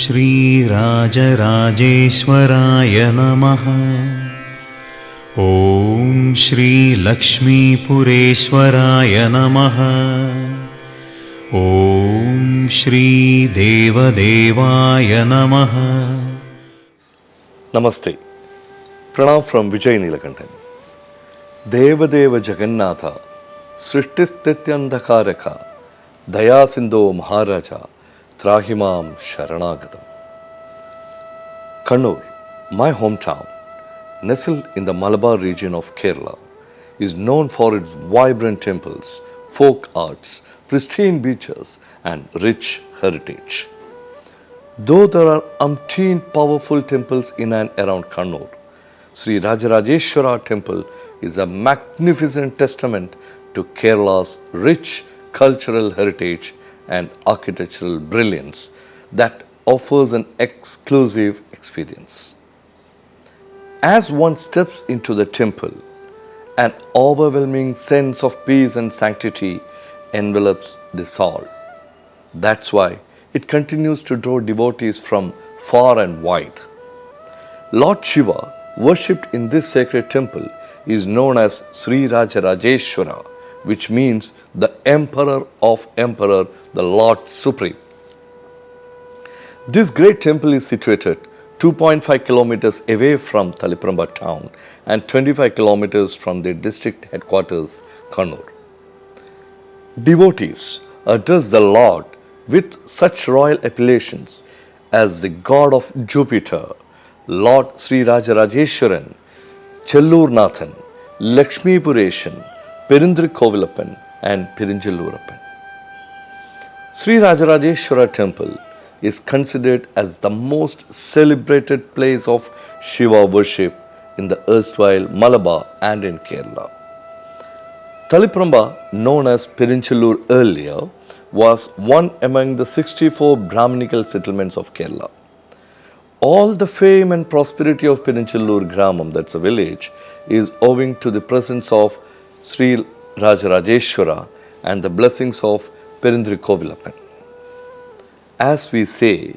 Sree Raja Rajeswaraaya Namaha. Om Shree Lakshmipureswaraya Namaha. Om Shree Devaya Namaha. Namaste. Pranam from Vijay Neelakantan. Devadeva Jagannatha, Srishti KAARAKA, DAYA SINDHO MAHARAJA, THRAAHI SHARANAAGHATHAM. Kannur, my hometown, nestled in the Malabar region of Kerala, is known for its vibrant temples, folk arts, pristine beaches and rich heritage. Though there are umpteen powerful temples in and around Kannur, Sree Raja Rajeswara Temple is a magnificent testament to Kerala's rich cultural heritage and architectural brilliance that offers an exclusive experience. As one steps into the temple, an overwhelming sense of peace and sanctity envelops the soul. That's why it continues to draw devotees from far and wide. Lord Shiva, worshipped in this sacred temple, is known as Sree Raja Rajeswara, which means the Emperor of Emperor, the Lord Supreme. This great temple is situated 2.5 kilometers away from Taliparamba town and 25 kilometers from the district headquarters, Kannur. Devotees address the Lord with such royal appellations as the God of Jupiter, Lord Sree Raja Rajeswaran, Chellurnathan, Lakshmipuresan, Perumthrikkovilappan and Perinchelloorappan. Sree Raja Rajeswara Temple is considered as the most celebrated place of Shiva worship in the erstwhile Malabar and in Kerala. Taliparamba, known as Perinchelloor earlier, was one among the 64 Brahminical settlements of Kerala. All the fame and prosperity of Perinchelloor Gramam, that's a village, is owing to the presence of Sree Raja Rajeswara and the blessings of Perumthrikkovilappan. As we say,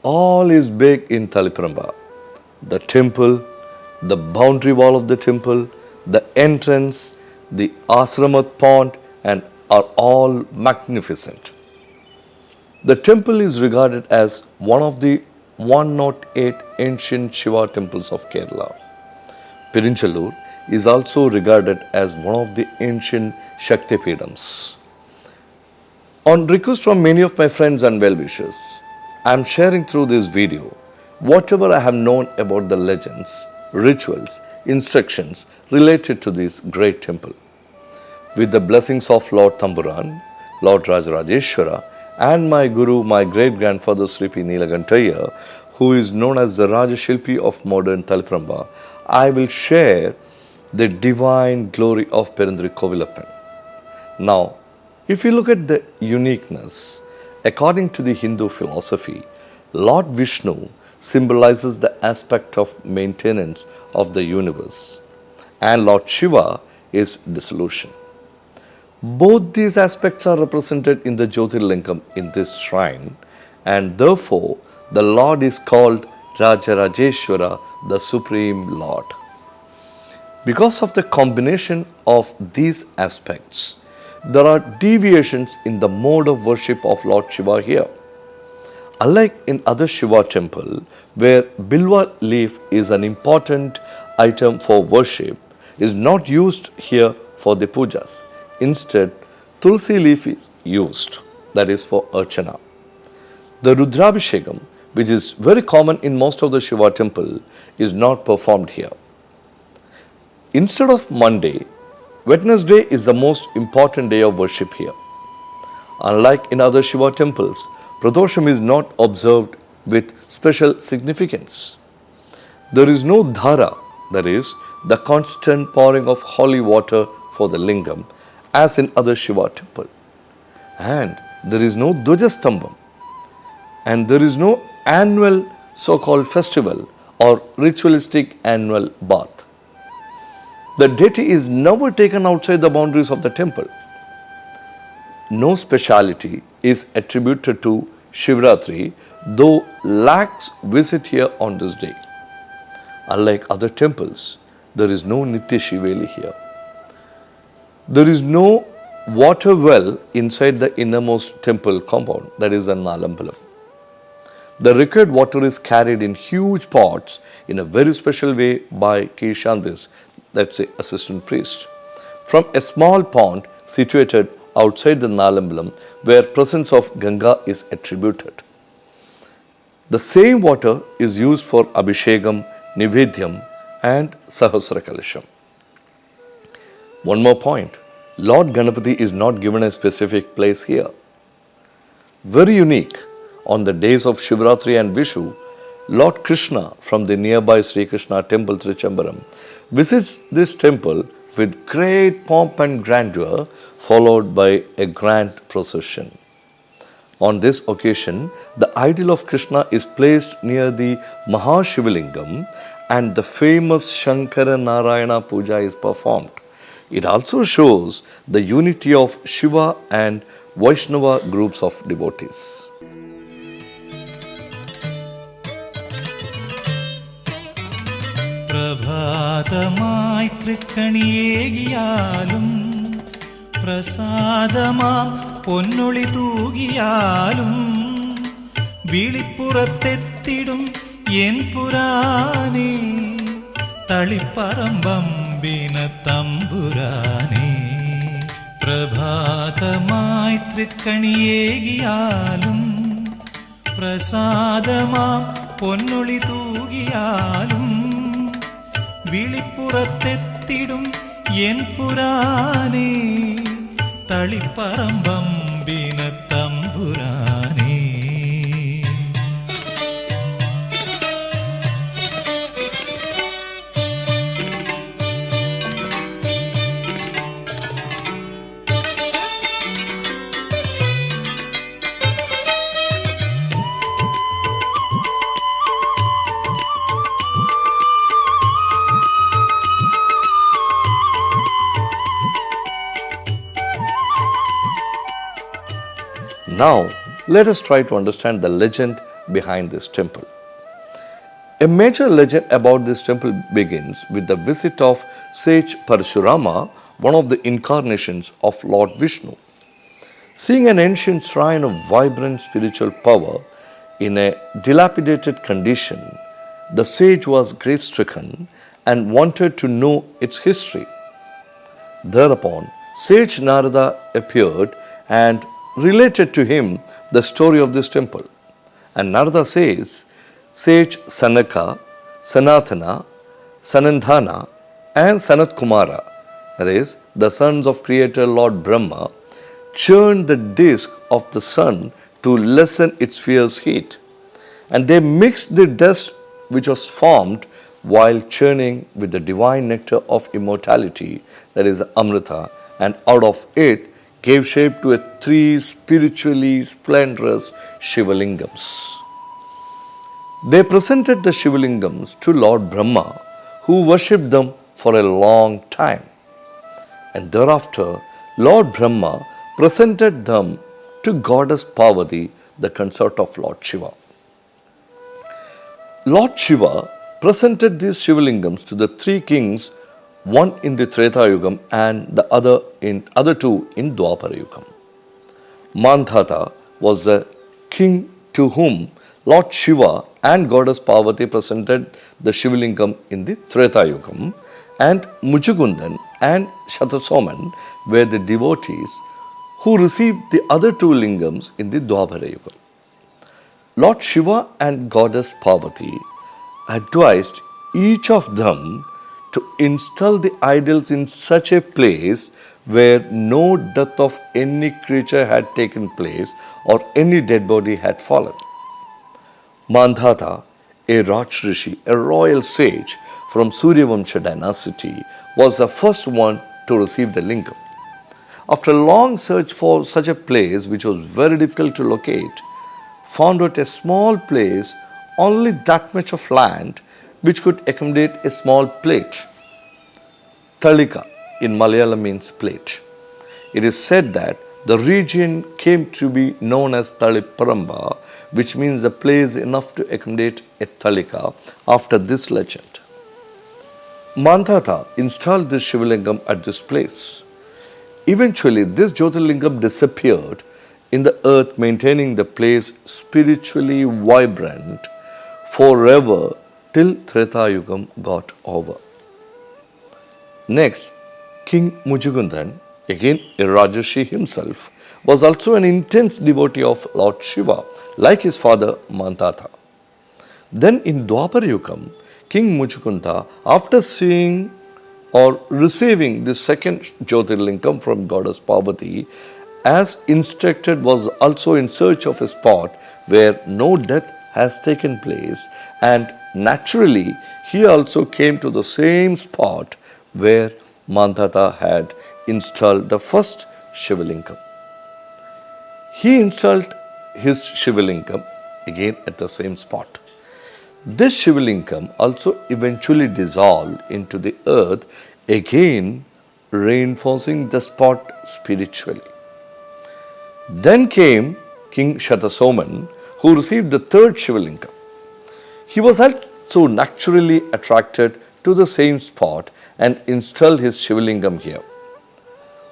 all is big in Taliparamba. The temple, the boundary wall of the temple, the entrance, the Asramat pond and are all magnificent. The temple is regarded as one of the 108 ancient Shiva temples of Kerala. Perinchelloor is also regarded as one of the ancient Shakti Peedams. On request from many of my friends and well-wishers, I am sharing through this video whatever I have known about the legends, rituals, instructions related to this great temple. With the blessings of Lord Tamburan, Lord Raja Rajeshwara and my Guru, my great-grandfather Sri P. Neelakantaya, who is known as the Raja Shilpi of modern Taliparamba, I will share the divine glory of Perumthrikkovilappan. Now, if you look at the uniqueness, according to the Hindu philosophy, Lord Vishnu symbolizes the aspect of maintenance of the universe and Lord Shiva is dissolution. Both these aspects are represented in the Jyotirlingam in this shrine and therefore the Lord is called Raja Rajeshwara, the Supreme Lord. Because of the combination of these aspects, there are deviations in the mode of worship of Lord Shiva here. Unlike in other Shiva temple, where Bilva leaf is an important item for worship, is not used here for the pujas. Instead, Tulsi leaf is used, that is for Archana. The Rudrabhishekam, which is very common in most of the Shiva temple, is not performed here. Instead of Monday, Wednesday is the most important day of worship here. Unlike in other Shiva temples, Pradosham is not observed with special significance. There is no dhara, that is, the constant pouring of holy water for the lingam, as in other Shiva temple. And there is no Dvajastambam. And there is no annual so-called festival or ritualistic annual bath. The deity is never taken outside the boundaries of the temple. No speciality is attributed to Shivratri, though lakhs visit here on this day. Unlike other temples, there is no Nitya Shiveli here. There is no water well inside the innermost temple compound, that is a Nalambalam. The required water is carried in huge pots in a very special way by Kishandis, that's the assistant priest, from a small pond situated outside the Nalambalam where presence of Ganga is attributed. The same water is used for Abhishekam, Nivedyam and Sahasra Kalasham. One more point, Lord Ganapati is not given a specific place here. Very unique, on the days of Shivratri and Vishu, Lord Krishna from the nearby Sri Krishna temple Trichambaram visits this temple with great pomp and grandeur, followed by a grand procession. On this occasion, the idol of Krishna is placed near the Mahashivlingam and the famous Shankara Narayana Puja is performed. It also shows the unity of Shiva and Vaishnava groups of devotees. പ്രഭാതമായി തൃക്കണിയേകിയാലും പ്രസാദമാം പൊന്നൊളി തൂകിയാലും വിളിപ്പുറത്തെത്തിടും എൻ പുരാനേ തളിപ്പറമ്പമ്പിന തമ്പുരാനേ. പ്രഭാതമായി തൃക്കണിയേകിയാലും പ്രസാദമാം പൊന്നൊളി തൂകിയാലും വിളിപ്പുറത്തെത്തിടും എൻ പുരാനേ തളിപ്പറമ്പമ്പിന തമ്പുരാനേ. Now, let us try to understand the legend behind this temple. A major legend about this temple begins with the visit of sage Parashurama, one of the incarnations of Lord Vishnu. Seeing an ancient shrine of vibrant spiritual power in a dilapidated condition, the sage was grief-stricken and wanted to know its history. Thereupon, sage Narada appeared and related to him the story of this temple. And Narada says, sage Sanaka, Sanatana, Sanandhana and Sanat Kumara, that is, the sons of Creator Lord Brahma, churned the disk of the sun to lessen its fierce heat. And they mixed the dust which was formed while churning with the divine nectar of immortality, that is Amrita, and out of it gave shape to 3 spiritually splendorous Shivalingams. They presented the Shivalingams to Lord Brahma, who worshipped them for a long time. And thereafter, Lord Brahma presented them to Goddess Parvati, the consort of Lord Shiva. Lord Shiva presented these Shivalingams to the 3 kings, one in the Treta Yugam and the other 2 in Dwapara Yugam. Mandhata was the king to whom Lord Shiva and Goddess Parvati presented the Shivalingam in the Treta Yugam, and Muchukundan and Shatasoman were the devotees who received the other 2 lingams in the Dwapara Yugam. Lord Shiva and Goddess Parvati advised each of them to install the idols in such a place where no death of any creature had taken place or any dead body had fallen. Mandhata, a Rajrishi, a royal sage from Suryavamsha dynasty, was the first one to receive the lingam. After a long search for such a place, which was very difficult to locate, found out a small place, only that much of land, which could accommodate a small plate. Talika in Malayalam means plate. It is said that the region came to be known as Taliparamba, which means a place enough to accommodate a Talika after this legend. Mandhata installed this Shivalingam at this place. Eventually, this Jyotirlingam disappeared in the earth, maintaining the place spiritually vibrant forever till Treta Yugam got over. Next, King Mujukundan, again a Rajarshi himself, was also an intense devotee of Lord Shiva, like his father Mandhata. Then in Dwapara Yugam, King Muchukunda, after seeing or receiving the second Jyotirlingam from goddess Parvati, as instructed, was also in search of a spot where no death has taken place, and naturally he also came to the same spot where Mandhata had installed the first Shivalingam. He installed his Shivalingam again at the same spot. This Shivalingam also eventually dissolved into the earth, again reinforcing the spot spiritually. Then came King Shatasoman, who received the third Shivalingam. He was also naturally attracted to the same spot and installed his Shivalingam here.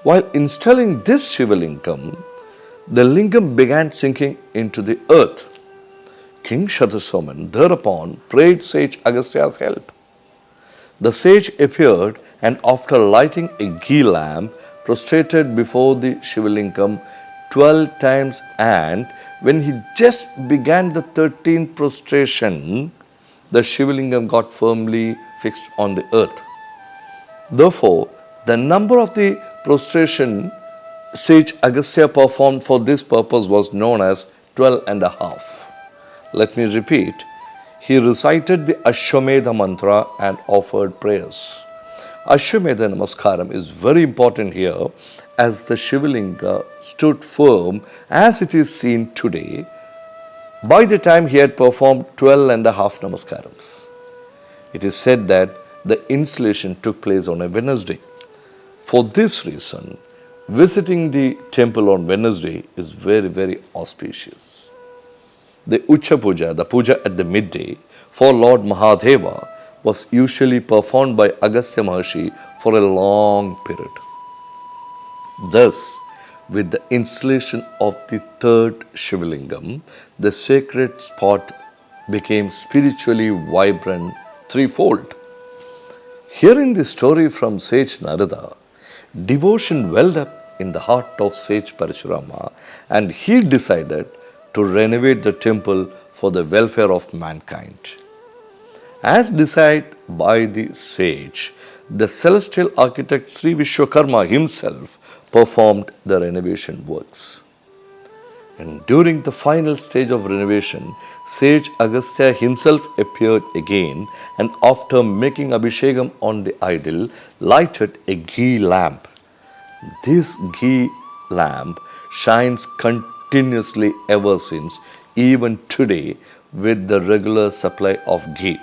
While installing this Shivalingam, the lingam began sinking into the earth. King Shatasoman thereupon prayed sage Agastya's help. The sage appeared and after lighting a ghee lamp, prostrated before the Shivalingam 12 times, and when he just began the 13th prostration, the Shivalingam got firmly fixed on the earth. Therefore, the number of the prostration sage Agastya performed for this purpose was known as 12 and a half. Let me repeat. He recited the Ashwamedha mantra and offered prayers. Ashwamedha Namaskaram is very important here, as the Shivalinga stood firm as it is seen today by the time he had performed 12 and a half Namaskarams. It is said that the installation took place on a Wednesday. For this reason, visiting the temple on Wednesday is very, very auspicious. The Ucha Puja, the puja at the midday for Lord Mahadeva, was usually performed by Agastya Maharshi for a long period. Thus, with the installation of the third Shivalingam, the sacred spot became spiritually vibrant threefold. Hearing the story from sage Narada, devotion welled up in the heart of sage Parashurama, and he decided to renovate the temple for the welfare of mankind. As decided by the sage, the celestial architect Sri Vishwakarma himself performed the renovation works. And during the final stage of renovation, sage Agastya himself appeared again, and after making abhishekam on the idol, lighted a ghee lamp. This ghee lamp shines continuously ever since, even today, with the regular supply of ghee.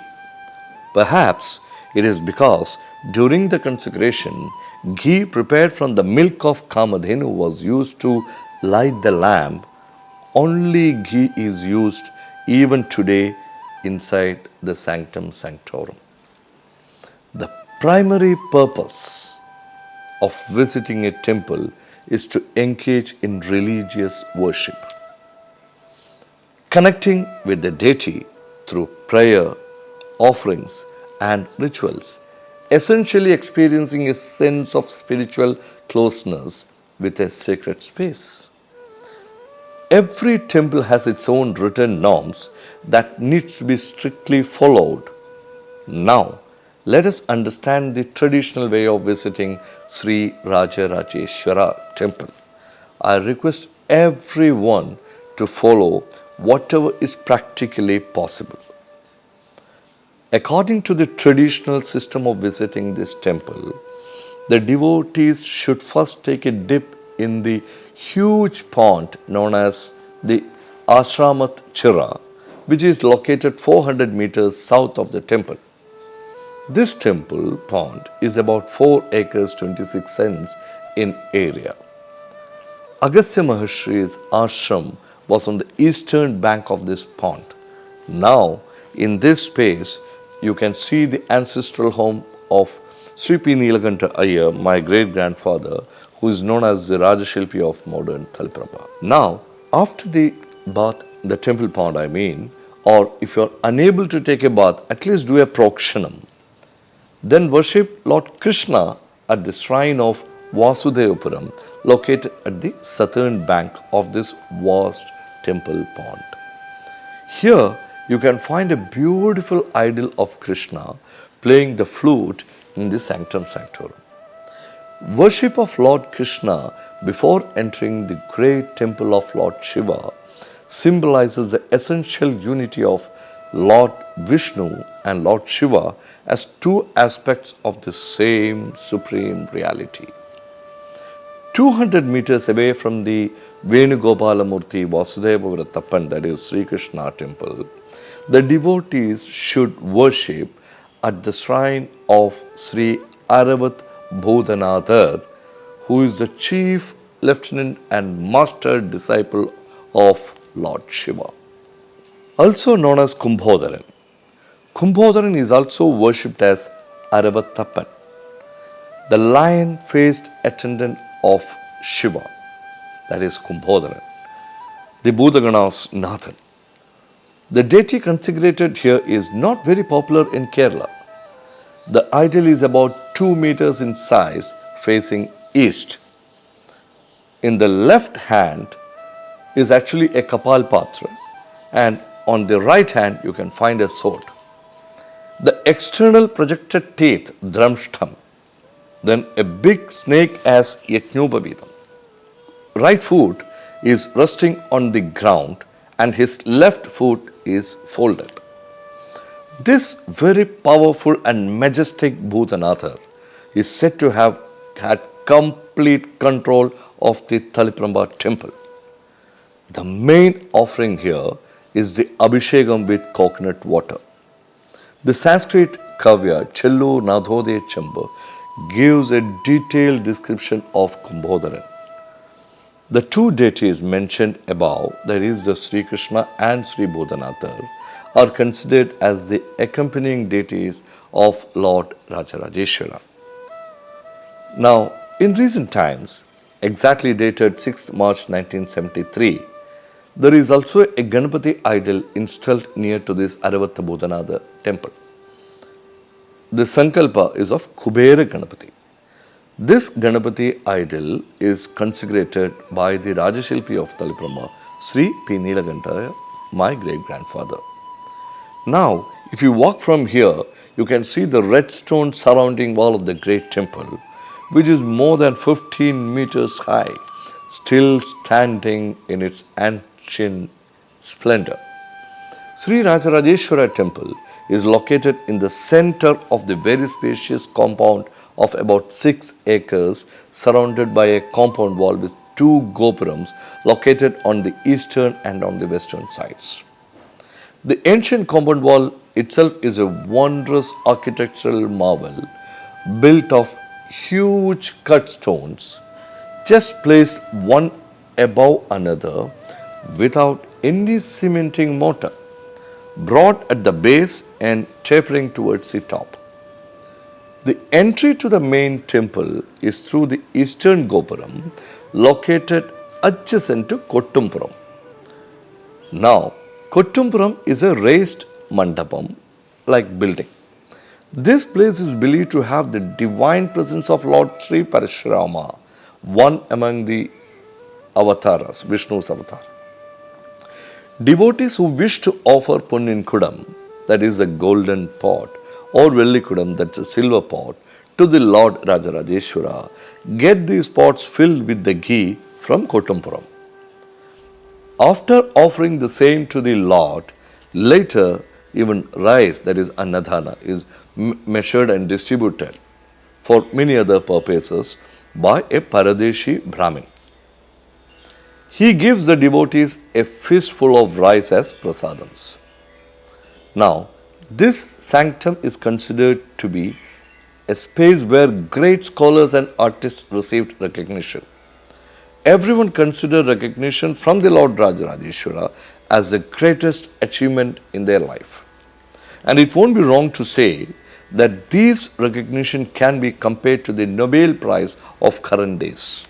Perhaps it is because during the consecration, ghee prepared from the milk of Kamadhenu was used to light the lamp. Only ghee is used even today inside the Sanctum Sanctorum. The primary purpose of visiting a temple is to engage in religious worship, connecting with the deity through prayer, offerings, and rituals, essentially experiencing a sense of spiritual closeness with a sacred space. Every temple has its own written norms that needs to be strictly followed. Now, let us understand the traditional way of visiting Sree Raja Rajeswara Temple. I request everyone to follow whatever is practically possible. According to the traditional system of visiting this temple, the devotees should first take a dip in the huge pond known as the Ashramat Chira, which is located 400 meters south of the temple. This temple pond is about 4 acres 26 cents in area. Agastya Maharshi's ashram was on the eastern bank of this pond. Now, in this space, you can see the ancestral home of Sri P. Neelakantha Iyer, my great-grandfather, who is known as the Rajashilpi of modern Taliparamba. Now, after the bath, the temple pond or if you are unable to take a bath, at least do a prokshanam. Then worship Lord Krishna at the shrine of Vasudevapuram, located at the southern bank of this vast temple pond. Here, you can find a beautiful idol of Krishna playing the flute in the Sanctum Sanctorum. Worship of Lord Krishna before entering the great temple of Lord Shiva symbolizes the essential unity of Lord Vishnu and Lord Shiva as two aspects of the same supreme reality. 200 meters away from the Venugopalamurti Vasudevavratappan, that is Sri Krishna temple, the devotees should worship at the shrine of Sri Aravat Bhudanadhar, who is the chief lieutenant and master disciple of Lord Shiva. Also known as Kumbhodharan. Kumbhodharan is also worshipped as Aravatappan, the lion-faced attendant of Shiva, that is Kumbhodharan, the Bhudagana's Nathan. The deity consecrated here is not very popular in Kerala. The idol is about 2 meters in size, facing east. In the left hand is actually a Kapalpatra, and on the right hand you can find a sword. The external projected teeth, Dramshtam, then a big snake as Yajñopavidam. Right foot is resting on the ground and his left foot is folded. This very powerful and majestic Bhutanathar is said to have had complete control of the Taliparamba temple. The main offering here is the Abhishekam with coconut water. The Sanskrit Kavya Chellurnathan gives a detailed description of Kumbhodharan. The two deities mentioned above, that is the Sri Krishna and Sri Bhudanathar, are considered as the accompanying deities of Lord Raja Rajeswaran. Now, in recent times, exactly dated 6 March 1973, there is also a Ganapati idol installed near to this Aravatta Bhudanatha temple. The Sankalpa is of Kubera Ganapati. This Ganapati idol is consecrated by the Rajashilpi of Taliparamba, Sri P. Neelakantha, my great-grandfather. Now, if you walk from here, you can see the red stone surrounding wall of the great temple, which is more than 15 meters high, still standing in its ancient splendor. Sree Raja Rajeswara Temple is located in the center of the very spacious compound of about 6 acres, surrounded by a compound wall with 2 gopurams located on the eastern and on the western sides. The ancient compound wall itself is a wondrous architectural marvel built of huge cut stones, just placed one above another without any cementing mortar, broad at the base and tapering towards the top. The entry to the main temple is through the eastern gopuram located adjacent to Kottumpuram. Now, Kottumpuram is a raised mandapam like building. This place is believed to have the divine presence of Lord Sri Parashurama, one among the avatars, Vishnu's avatar. Devotees who wish to offer Punnin Kudam, that is a golden pot, or Vellikudam, that's a silver pot, to the Lord Rajarajeshwara, get these pots filled with the ghee from Kotampuram. After offering the same to the Lord, later even rice, that is annadhana, is measured and distributed for many other purposes by a Paradeshi Brahmin. He gives the devotees a fistful of rice as prasadams. Now, this sanctum is considered to be a space where great scholars and artists received recognition. Everyone considered recognition from the Lord Rajarajeshwara as the greatest achievement in their life. And it won't be wrong to say that these recognition can be compared to the Nobel Prize of current days.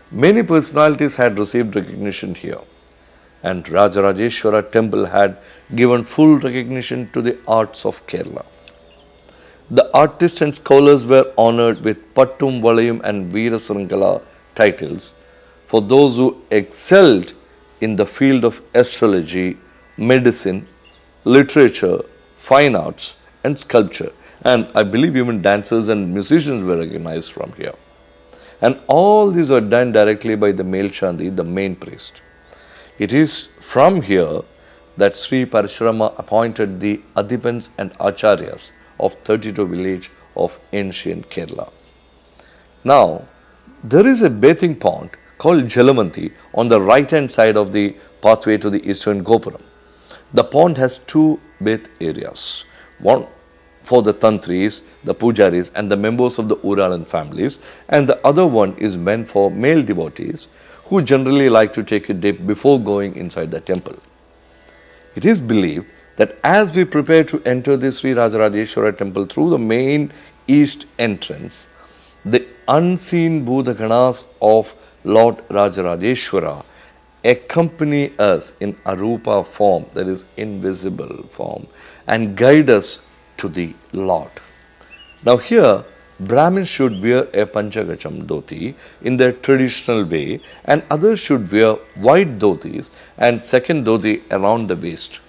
Many personalities had received recognition here, and Rajarajeshwara Temple had given full recognition to the arts of Kerala. The artists and scholars were honored with Pattum Valayum and Veera Sringala titles for those who excelled in the field of astrology, medicine, literature, fine arts, and sculpture. And I believe even dancers and musicians were recognized from here. And all these are done directly by the male Shandi, the main priest. It is from here that Sri Parashurama appointed the Adhipans and Acharyas of 32 villages of ancient Kerala. Now, there is a bathing pond called Jalamanti on the right hand side of the pathway to the eastern Gopuram. The pond has two bath areas, one for the Tantris, the Pujaris and the members of the Uralan families, and the other one is meant for male devotees who generally like to take a dip before going inside the temple. It is believed that as we prepare to enter the Sree Rajarajeshwara Temple through the main east entrance, the unseen Bhutaganas of Lord Rajarajeshwara accompany us in arupa form, that is invisible form, and guide us to the Lord. Now here, Brahmins should wear a Panchagacham dhoti in their traditional way, and others should wear white dhotis and second dhoti around the waist.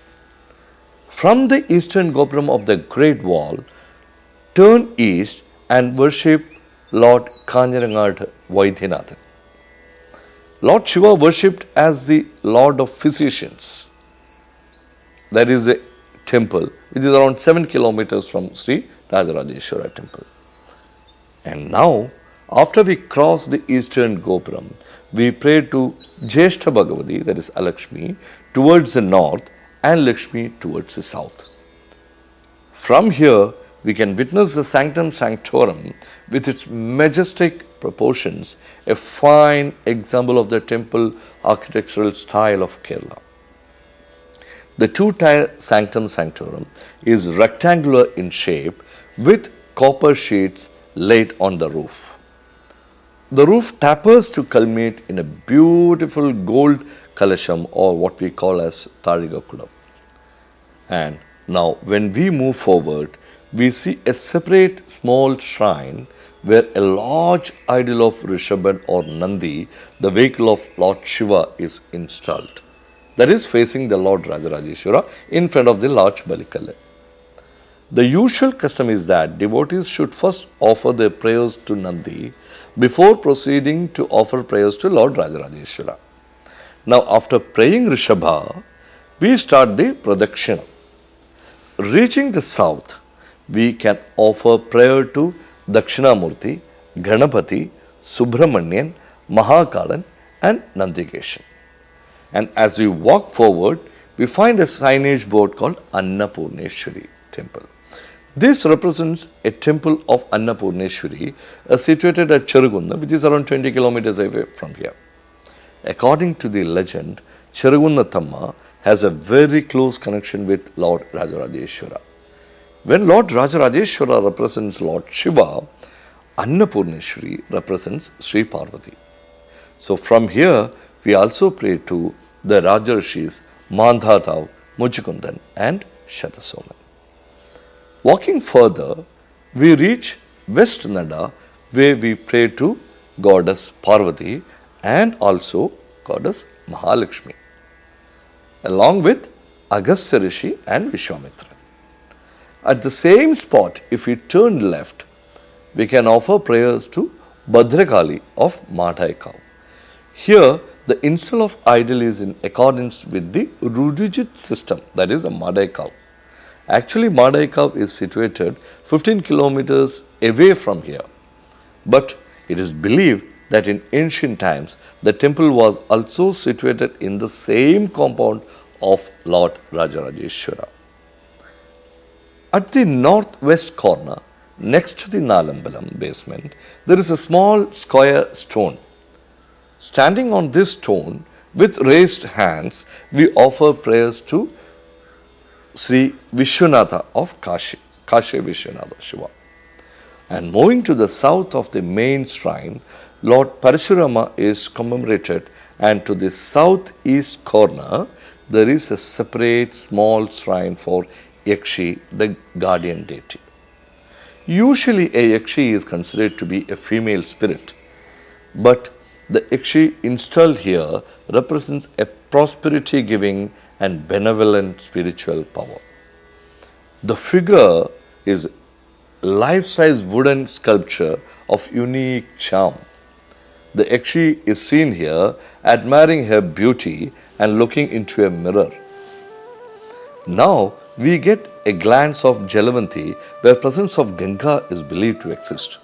From the eastern Gopuram of the Great Wall, turn east and worship Lord Kanjarangad Vaidyanathan. Lord Shiva worshipped as the Lord of Physicians. That is a temple which is around 7 kilometers from Sree Rajarajeshwara Temple. And now, after we cross the eastern Gopuram, we pray to Jeshta Bhagavati, that is Alakshmi, towards the north and Lakshmi towards the south. From here, we can witness the Sanctum Sanctorum with its majestic proportions, a fine example of the temple architectural style of Kerala. The two-tier Sanctum Sanctorum is rectangular in shape with copper sheets laid on the roof. The roof tapers to culminate in a beautiful gold kalasham, or what we call as Tarigakulam. And now when we move forward, we see a separate small shrine where a large idol of Rishabhan or Nandi, the vehicle of Lord Shiva, is installed. That is facing the Lord Rajarajeshwara in front of the large Balikale. The usual custom is that devotees should first offer their prayers to Nandi before proceeding to offer prayers to Lord Rajarajeshwara. Now, after praying Rishabha, we start the Pradakshina. Reaching the south, we can offer prayer to Dakshinamurti, Ganapati, Subramanian, Mahakalan and Nandikeshan. And as we walk forward, we find a signage board called Annapurneshwari Temple. This represents a temple of Annapurneshwari situated at Cherugunda, which is around 20 kilometers away from here. According to the legend, Chellurnathan has a very close connection with Lord Rajarajeshwara. When Lord Rajarajeshwara represents Lord Shiva, Annapurneshwari represents Sri Parvati. So from here, we also pray to the Rajarshis Mandhatav, Muchikundan and Shatasoman. Walking further, we reach West Nada, where we pray to Goddess Parvati and also Goddess Mahalakshmi, along with Agastya Rishi and Vishwamitra. At the same spot, if we turn left, we can offer prayers to Bhadrakali of Madai cow. Here, the install of idol is in accordance with the Rudijit system, that is a Madai cow. Actually, Madai cow is situated 15 kilometers away from here. But it is believed that in ancient times, the temple was also situated in the same compound of Lord Rajarajeshwara. At the northwest corner, next to the Nalambalam basement, there is a small square stone. Standing on this stone with raised hands, we offer prayers to Sri Vishwanatha of Kashi, Kashi Vishwanatha Shiva. And moving to the south of the main shrine, Lord Parashurama is commemorated, and to the southeast corner, there is a separate small shrine for Yakshi, the guardian deity. Usually, a Yakshi is considered to be a female spirit, but the Yakshi installed here represents a prosperity giving and benevolent spiritual power. The figure is life-size wooden sculpture of unique charm. The Yakshi is seen here admiring her beauty and looking into a mirror. Now we get a glance of Jalavanti, where presence of Ganga is believed to exist.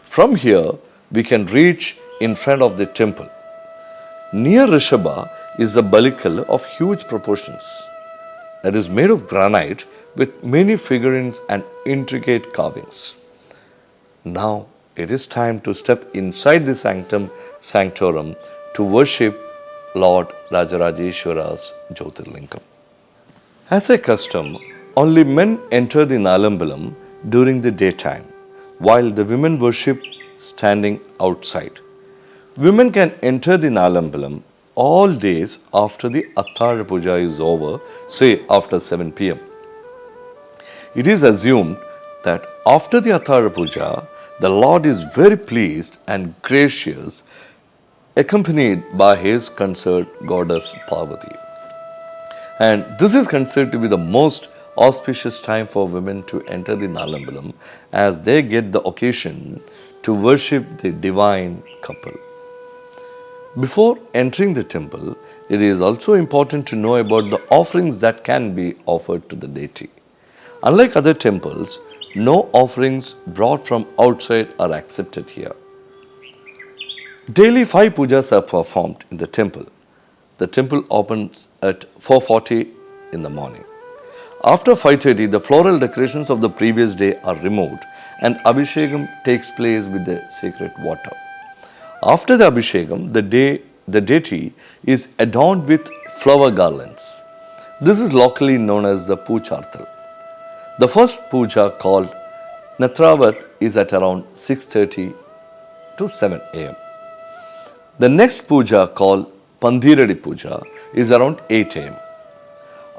From here we can reach in front of the temple. Near Rishabha is a balikal of huge proportions that is made of granite with many figurines and intricate carvings. Now it is time to step inside the sanctorum to worship Lord Rajarajeshwara's Jyotirlingam. As a custom, only men enter the Nalambalam during the daytime, while the women worship standing outside. Women can enter the Nalambalam all days after the Athara Puja is over, say after 7 p.m. It is assumed that after the Athara Puja, the Lord is very pleased and gracious, accompanied by his consort goddess Parvati. And this is considered to be the most auspicious time for women to enter the Nalambalam, as they get the occasion to worship the divine couple. Before entering the temple, it is also important to know about the offerings that can be offered to the deity. Unlike other temples, no offerings brought from outside are accepted here. Daily 5 pujas are performed in the temple. The temple opens at 4:40 in the morning. After 5:30, the floral decorations of the previous day are removed and Abhishekam takes place with the sacred water. After the Abhishekam, the deity is adorned with flower garlands. This is locally known as the Poochārthal. The first puja, called Natravat, is at around 6:30 to 7 a.m. The next puja, called Pandiradi Puja, is around 8 a.m.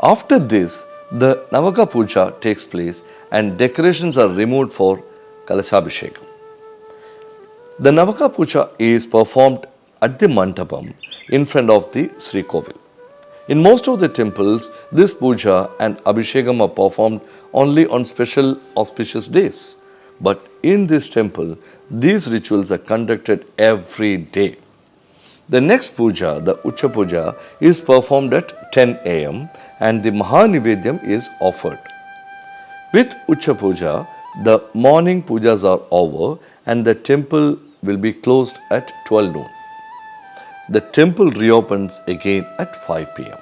After this, the Navaka Puja takes place and decorations are removed for Kalashabhishekam. The Navaka Puja is performed at the Mandapam in front of the Sri Kovil. In most of the temples, this puja and Abhishekam are performed only on special auspicious days. But in this temple, these rituals are conducted every day. The next puja, the Ucha Puja, is performed at 10 a.m. and the Mahanivedyam is offered. With Ucha Puja, the morning pujas are over and the temple will be closed at 12 noon. The temple reopens again at 5 p.m.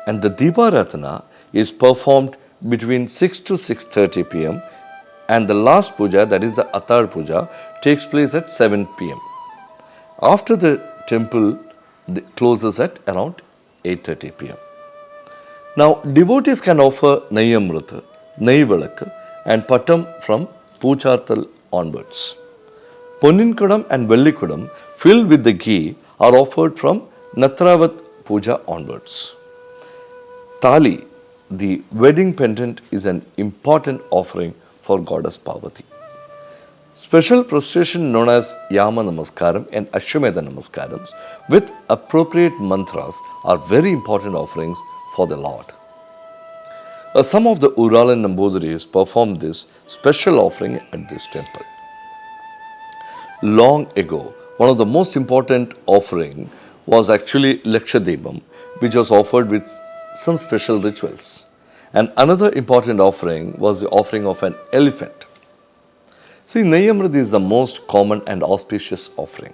and the Deeparatana is performed between 6 to 6:30 p.m. and the last puja, that is the Athar Puja, takes place at 7 p.m. After the temple closes at around 8:30 p.m. Now, devotees can offer Nayyamrita, Nayyivalakku and Pattam from Poochārthal onwards. Ponninkudam and Vellikudam filled with the ghee are offered from Natravat Puja onwards. Thali, the wedding pendant, is an important offering for goddess Parvati. Special prostration known as Yama Namaskaram and Ashwamedha Namaskarams with appropriate mantras are very important offerings for the Lord. Some of the Uralan Namboodiris performed this special offering at this temple. Long ago, one of the most important offering was actually Lakshadebam, which was offered with some special rituals. And another important offering was the offering of an elephant. See, Neyamrit is the most common and auspicious offering.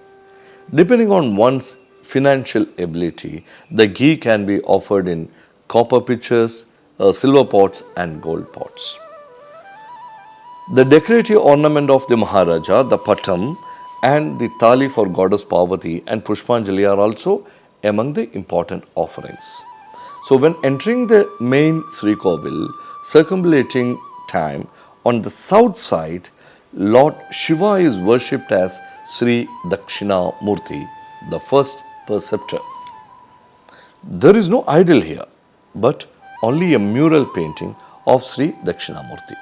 Depending on one's financial ability, the ghee can be offered in copper pitchers, silver pots and gold pots. The decorative ornament of the Maharaja, the Patam and the Thali for goddess Parvati and Pushpanjali are also among the important offerings. So when entering the main Sri Kovil, circumambulating time, on the south side, Lord Shiva is worshipped as Sri Dakshina Murti, the first preceptor. There is no idol here, but only a mural painting of Sri Dakshinamurti.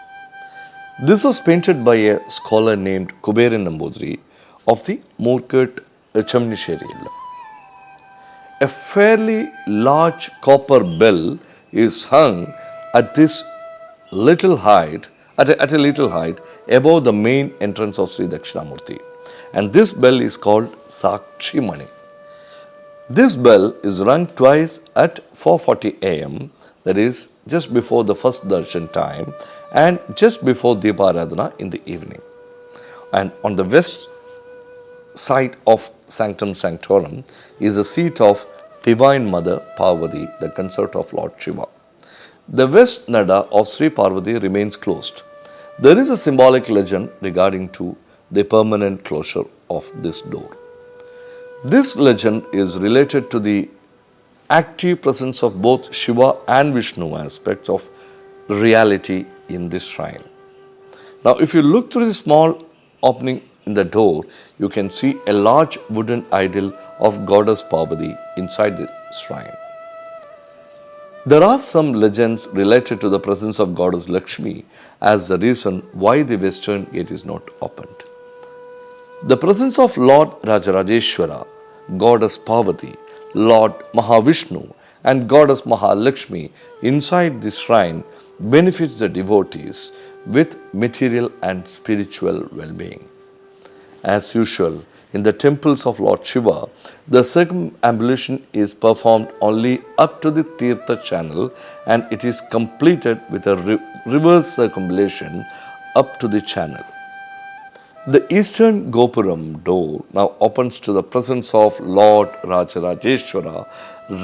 This was painted by a scholar named Kuberan Nambudiri of the Moorkut Chamnisheri. A fairly large copper bell is hung at this little height, at a little height above the main entrance of Sri Dakshinamurti, and this bell is called Sakshi Mani. This bell is rung twice at 4:40 am, that is just before the first darshan time and just before Deeparadhana in the evening. And on the west side of Sanctum Sanctorum is the seat of Divine Mother Parvati, the consort of Lord Shiva. The west nada of Sri Parvati remains closed. There is a symbolic legend regarding to the permanent closure of this door. This legend is related to the active presence of both Shiva and Vishnu aspects of reality in this shrine. Now, if you look through the small opening in the door, you can see a large wooden idol of goddess Parvati inside the shrine. There are some legends related to the presence of goddess Lakshmi as the reason why the western gate is not opened. The presence of Lord Rajarajeshwara, goddess Parvati, Lord Mahavishnu and goddess Mahalakshmi inside this shrine benefits the devotees with material and spiritual well-being. As usual, in the temples of Lord Shiva, the circumambulation is performed only up to the Tirtha channel and it is completed with a reverse circumambulation up to the channel. The eastern Gopuram door now opens to the presence of Lord Rajarajeshwara,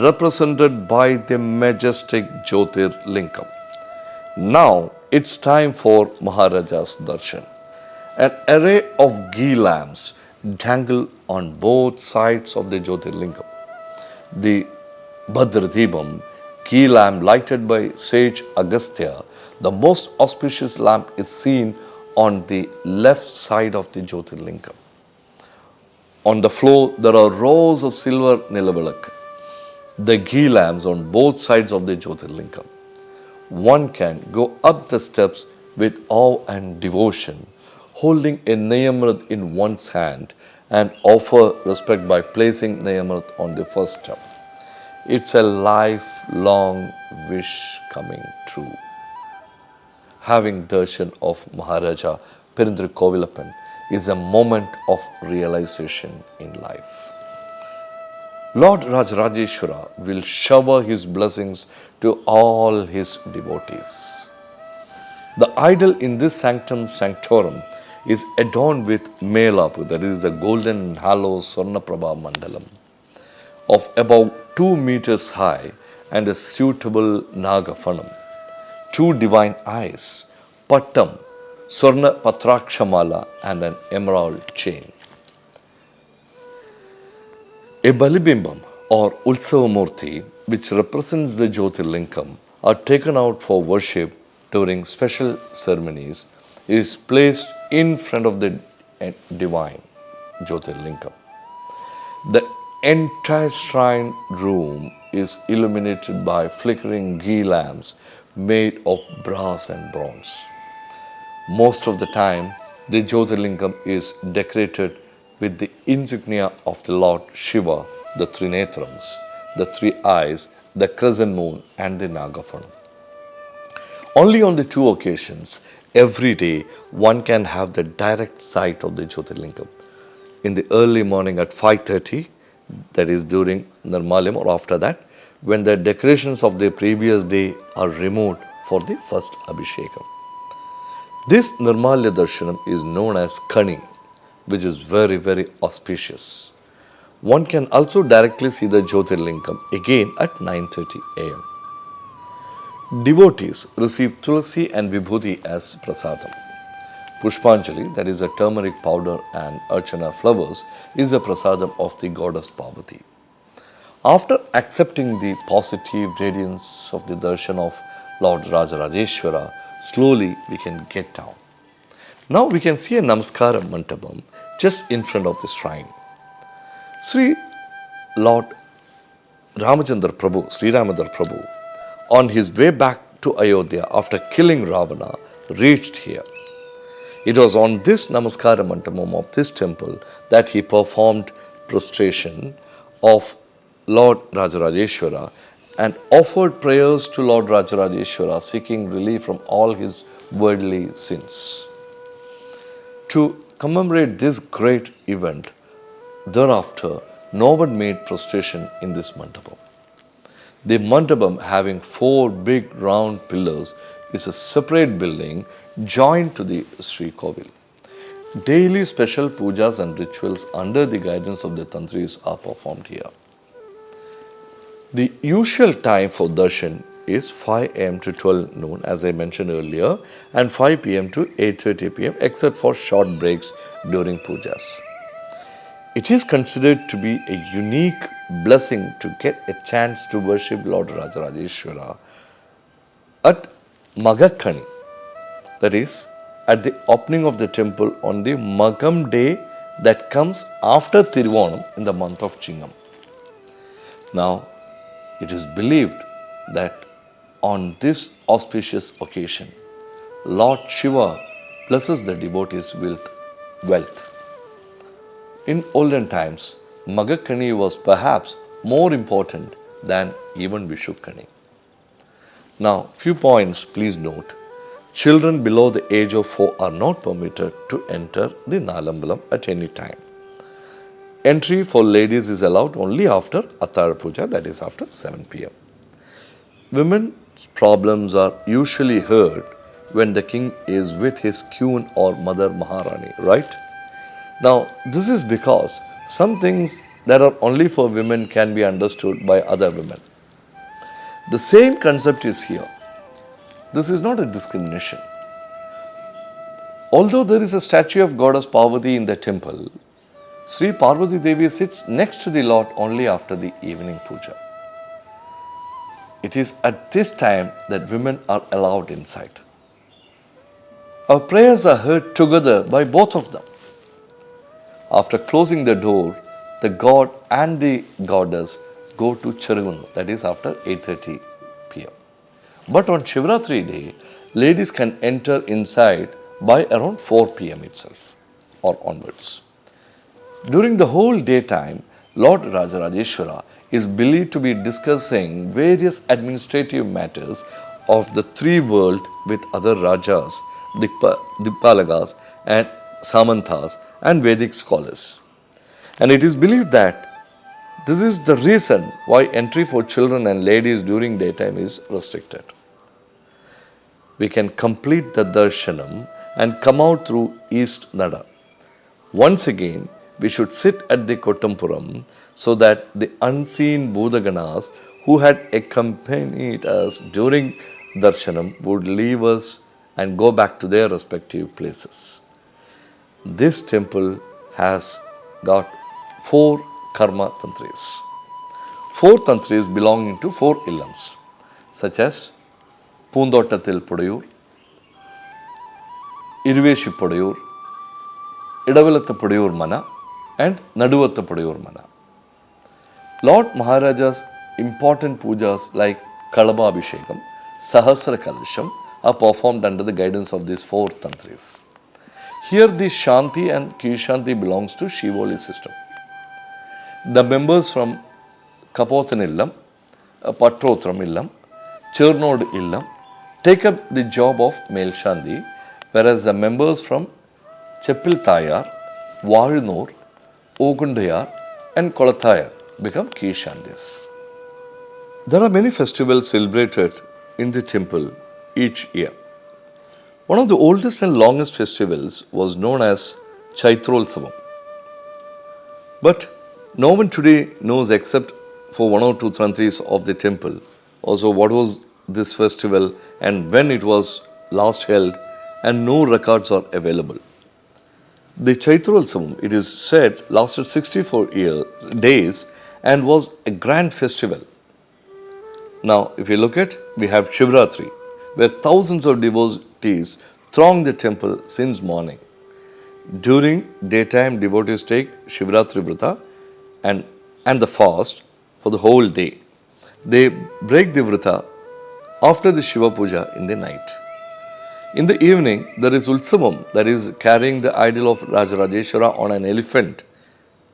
represented by the majestic Jyotir Lingam. Now it's time for Maharaja's Darshan. An array of ghee lamps dangle on both sides of the Jyotirlingam. The Bhadradibam, ghee lamp lighted by sage Agastya, the most auspicious lamp, is seen on the left side of the Jyotirlingam. On the floor, there are rows of silver Nilavilak, the ghee lamps on both sides of the Jyotirlingam. One can go up the steps with awe and devotion, holding a Neyamrit in one's hand and offer respect by placing Neyamrit on the first step. It's a lifelong wish coming true. Having darshan of Maharaja Perumthrikkovilappan is a moment of realization in life. Lord Raja Rajeshwara will shower his blessings to all his devotees. The idol in this Sanctum Sanctorum is adorned with Melapu, that is the golden halo Swarnaprabha Mandalam, of about 2 meters high and a suitable Nagafanam, 2 divine eyes, Pattam, Swarna Patrakshamala and an emerald chain. A Balibimbam or Ulsavamurti, which represents the Jyotirlingam, are taken out for worship during special ceremonies, is placed in front of the divine Jyotirlingam. The entire shrine room is illuminated by flickering ghee lamps made of brass and bronze. Most of the time, the Jyotirlingam is decorated with the insignia of the Lord Shiva, the three netrams, the 3 eyes, the crescent moon and the Nagafanam. Only on the two occasions, every day, one can have the direct sight of the Jyotirlingam. In the early morning at 5:30, that is during Nirmalyam or after that, when the decorations of the previous day are removed for the first Abhishekam. This Nirmalya Darshanam is known as Kani, which is very, very auspicious. One can also directly see the Jyotirlingam again at 9:30 am. Devotees receive tulsi and vibhuti as prasadam. Pushpanjali, that is a turmeric powder and archana flowers, is a prasadam of the goddess Parvati. After accepting the positive radiance of the darshan of Lord Raja Rajeshwara, slowly we can get down. Now we can see a Namaskara Mandapam just in front of the shrine. Sri Lord Ramachandra Prabhu, Sri Ramadar Prabhu, on his way back to Ayodhya after killing Ravana, reached here. It was on this Namaskara Mandapam of this temple that he performed prostration of Lord Raja Rajeshwara and offered prayers to Lord Raja Rajeshwara seeking relief from all his worldly sins. To commemorate this great event, thereafter, no one made prostration in this mandapam. The mandapam, having 4 big round pillars, is a separate building joined to the Sri Kovil. Daily special pujas and rituals under the guidance of the tantris are performed here. The usual time for darshan is 5 am to 12 noon, as I mentioned earlier, and 5 pm to 8:30 pm, except for short breaks during pujas. It is considered to be a unique blessing to get a chance to worship Lord Raja Rajeshwara at Magakkani, that is, at the opening of the temple on the Magam day that comes after Thiruvonam in the month of Chingam. Now, it is believed that on this auspicious occasion, Lord Shiva blesses the devotees with wealth. In olden times, Magakkani was perhaps more important than even Vishukkani. Now, few points please note. Children below the age of 4 are not permitted to enter the Nalambalam at any time. Entry for ladies is allowed only after Attara Puja, that is after 7 pm. Women's problems are usually heard when the king is with his queen or mother Maharani, right? Now, this is because some things that are only for women can be understood by other women. The same concept is here. This is not a discrimination. Although there is a statue of goddess Parvati in the temple, Sri Parvati Devi sits next to the Lord only after the evening puja. It is at this time that women are allowed inside. Our prayers are heard together by both of them. After closing the door, the god and the goddess go to Cherugunu, that is after 8:30 pm. But on Shivratri day, ladies can enter inside by around 4 pm itself or onwards. During the whole daytime, Lord Raja Rajeshwara is believed to be discussing various administrative matters of the 3 worlds with other Rajas, Dipalagas and Samanthas and Vedic scholars. And it is believed that this is the reason why entry for children and ladies during daytime is restricted. We can complete the darshanam and come out through East Nada. Once again, we should sit at the Kottampuram so that the unseen Budaganas who had accompanied us during darshanam would leave us and go back to their respective places. This temple has got 4 karma tantris. 4 tantris belonging to 4 illams, such as Poondottathil Pudayur, Iruveshi Pudayur, Idavalatha Pudayur Mana, and Naduvatha Pudayur Mana. Lord Maharaja's important pujas like Kalaba Abhishekam, Sahasra Kalasham are performed under the guidance of these 4 tantris. Here the Shanti and Kishanti belongs to Shivoli system. The members from Kapothan Illam, Patrotram Illam, Chernod Illam, take up the job of Melshandi, whereas the members from Cheppilthayar, Valnur, Ogundayar and Kolathayar become Kishandis. There are many festivals celebrated in the temple each year. One of the oldest and longest festivals was known as Chaitrolsavam. But no one today knows except for one or two tantris of the temple also what was this festival and when it was last held, and no records are available. The Chaitrolsavam, it is said, lasted 64 days and was a grand festival. Now, if you look at, we have Shivratri, where thousands of devotees throng the temple since morning. During daytime, devotees take Shivratri Vrata and the fast for the whole day. They break the Vrata after the Shiva Puja in the night. In the evening, there is Utsavam, that is carrying the idol of Rajarajeshwara on an elephant,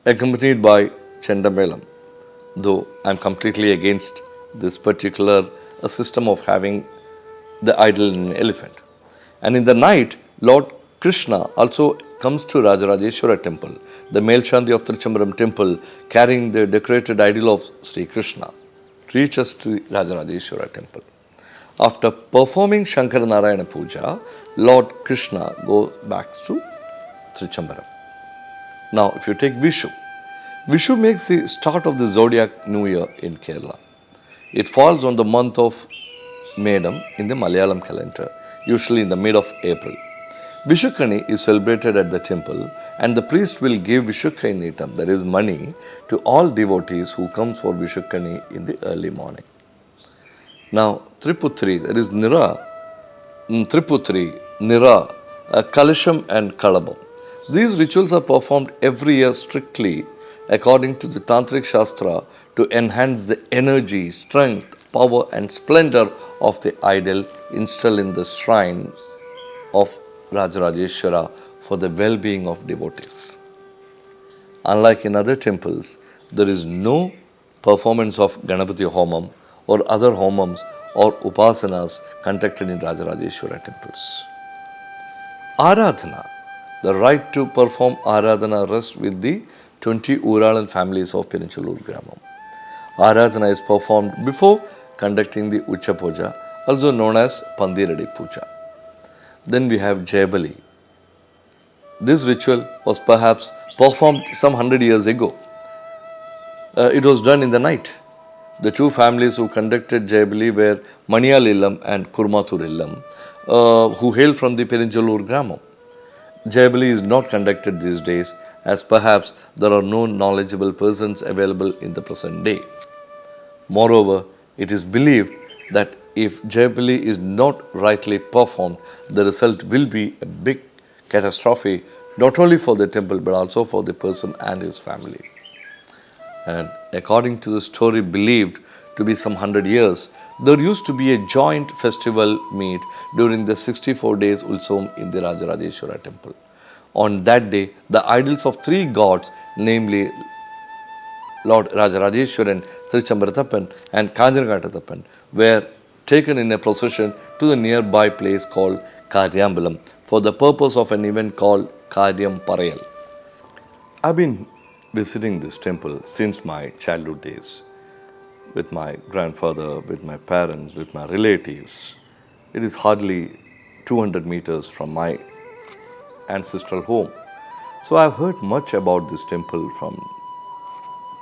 accompanied by Chandamelam. Though I am completely against this particular system of having the idol in an elephant. And in the night, Lord Krishna also comes to Rajarajeshwara Temple, the Melshandi of Trichambaram Temple, carrying the decorated idol of Sri Krishna, reaches to Rajarajeshwara Temple. After performing Shankara Narayana Puja, Lord Krishna goes back to Trichambaram. Now, if you take Vishu, Vishu makes the start of the zodiac new year in Kerala. It falls on the month of Medam in the Malayalam calendar, usually in the mid of April. Vishukani is celebrated at the temple and the priest will give Vishukanitam, that is money, to all devotees who comes for Vishukani in the early morning. Now, Triputri, that is Nira, Kalisham and Kalabam. These rituals are performed every year strictly according to the Tantric Shastra to enhance the energy, strength, power and splendor of the idol installed in the shrine of Rajarajeshwara for the well-being of devotees. Unlike in other temples, there is no performance of Ganapati Homam or other homams or upasanas conducted in Rajarajeshwara temples. Aradhana, the right to perform Aradhana rests with the 20 Uralan families of Perinchelloor Gramam. Aradhana is performed before conducting the Ucha Puja, also known as Pandiradi Puja. Then we have Jayabali. This ritual was perhaps performed some 100 years ago. It was done in the night. The two families who conducted Jayabali were Maniyal Illam and Kurmathur Illam, who hail from the Perinchelloor Gramam. Jayabali is not conducted these days, as perhaps there are no knowledgeable persons available in the present day. Moreover, it is believed that if Jayabali is not rightly performed, the result will be a big catastrophe, not only for the temple but also for the person and his family. And according to the story believed to be some 100 years, there used to be a joint festival meet during the 64 days Ulsavam in the Rajarajeshwara temple. On that day, the idols of three gods, namely Lord Rajarajeshwaran, Trichambaratappan and Kanjanagatappan, were taken in a procession to the nearby place called Karyambalam for the purpose of an event called Karyam Parayal. I've been visiting this temple since my childhood days, with my grandfather, with my parents, with my relatives. It is hardly 200 meters from my ancestral home. So I've heard much about this temple from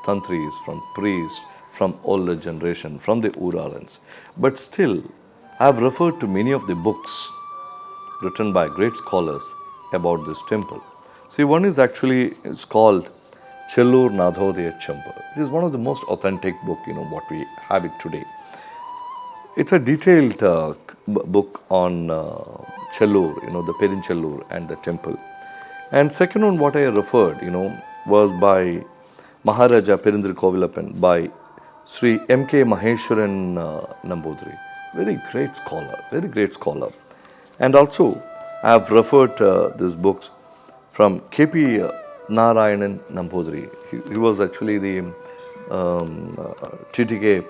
tantris, from priests, from older generation, from the Uralans. But still, I've referred to many of the books written by great scholars about this temple. See, one is actually, it's called Chellurnathan. It is one of the most authentic book, what we have it today. It's a detailed book on Chellur, the Perinchelloor and the temple. And second one, what I referred, was by Maharaja Perumthrikkovilappan, by Sri M.K. Maheshwaran Nambudiri. Very great scholar. And also, I have referred these books from K.P. Narayanan Nambudiri. He was actually the TTK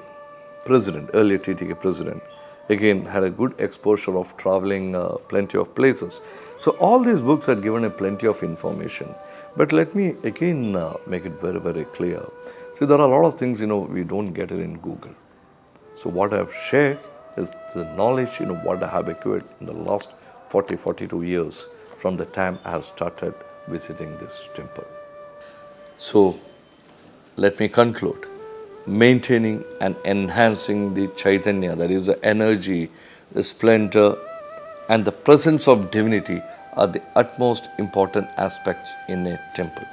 president, earlier TTK president. Again, had a good exposure of traveling plenty of places. So all these books had given a plenty of information. But let me again make it very, very clear. See, there are a lot of things, we don't get it in Google. So what I have shared is the knowledge, what I have acquired in the last 42 years from the time I have started visiting this temple. So let me conclude. Maintaining and enhancing the Chaitanya, that is the energy, the splendor, and the presence of divinity are the utmost important aspects in a temple.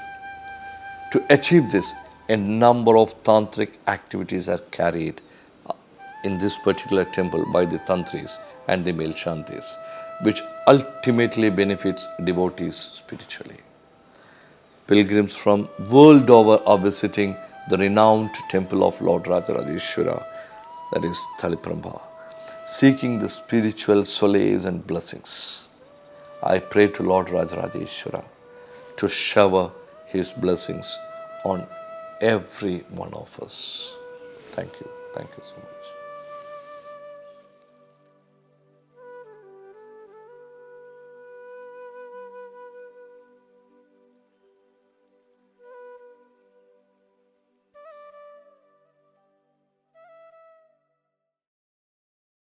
To achieve this, a number of tantric activities are carried in this particular temple by the tantris and the male shantis, which ultimately benefits devotees spiritually. Pilgrims from world over are visiting the renowned temple of Lord Raja Rajeswara, that is Taliparamba, seeking the spiritual solace and blessings. I pray to Lord Raja Rajeswara to shower his blessings on every one of us. Thank you. Thank you so much.